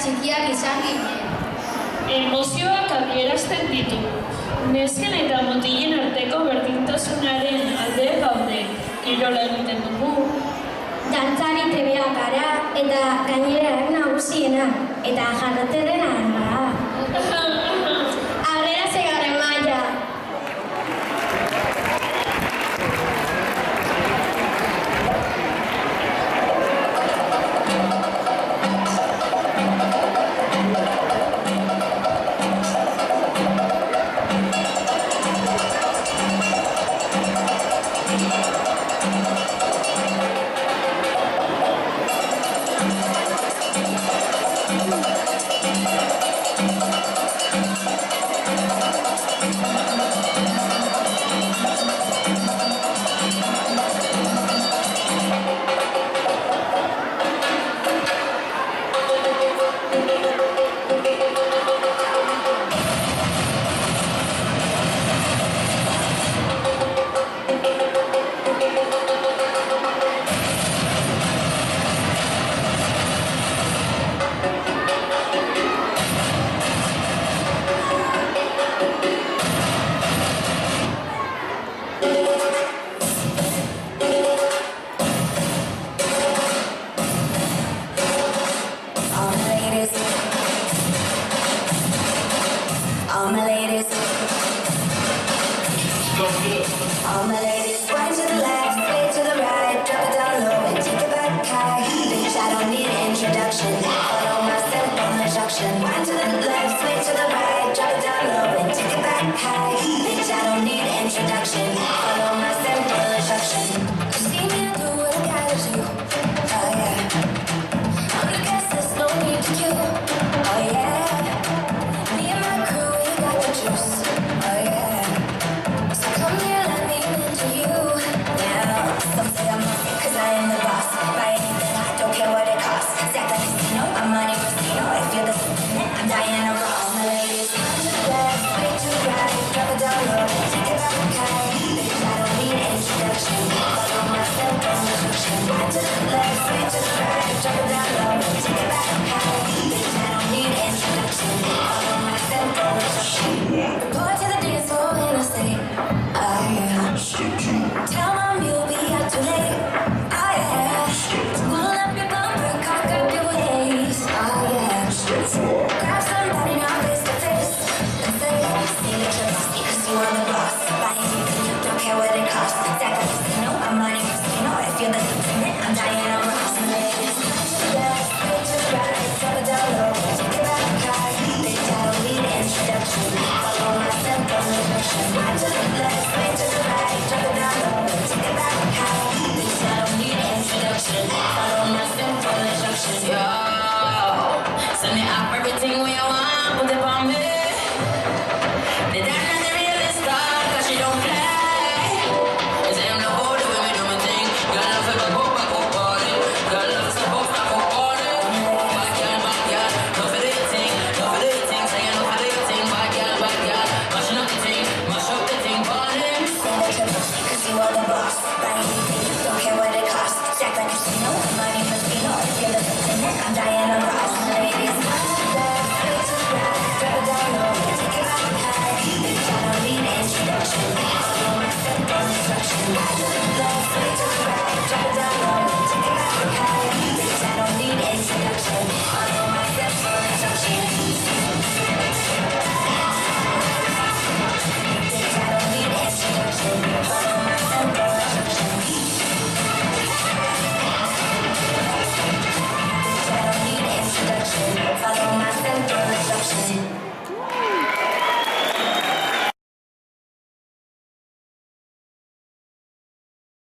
txikiak izan ginen. Emozioak adierazten ditu. Nesken eta mutilen arteko berdintasunaren alde gaude. Kirola egiten dugu. Dantzari trebeak gara eta gainera nagusiena eta jarraterrena gara. Aurrera zegarren maila. All my ladies, wind to the left, sway to the right, drop it down low and take it back high. Bitch, I don't need introduction. Follow my simple instruction. Wind to the left, sway to the right, drop it down low and take it back high. Bitch, I don't need introduction. Follow my simple instruction. You see me do what I gotta do. Oh yeah. I'm the guest, there's no need to queue. Oh yeah. Me and my crew, we got the juice. Oh yeah. So come here, let me into you. Now, some say I'm lucky cause I am the boss. Buy anything, I don't care what it costs. Stack like casino, I'm money casino. If you're the I'm Diana Ross. My ladies, turn to the left, sway to the right, drop it down low, take it back high. Bitch, I don't need introduction. Follow my simple instruction. Right to the left, sway to the right, drop it down low, take it back high. Bitch, I don't need introduction. Follow my simple instruction. Report to the dance floor when I say, oh yeah. Tell mom you'll be out too late. Oh yeah. Roll up your bumper, cock up your waist. Oh yeah.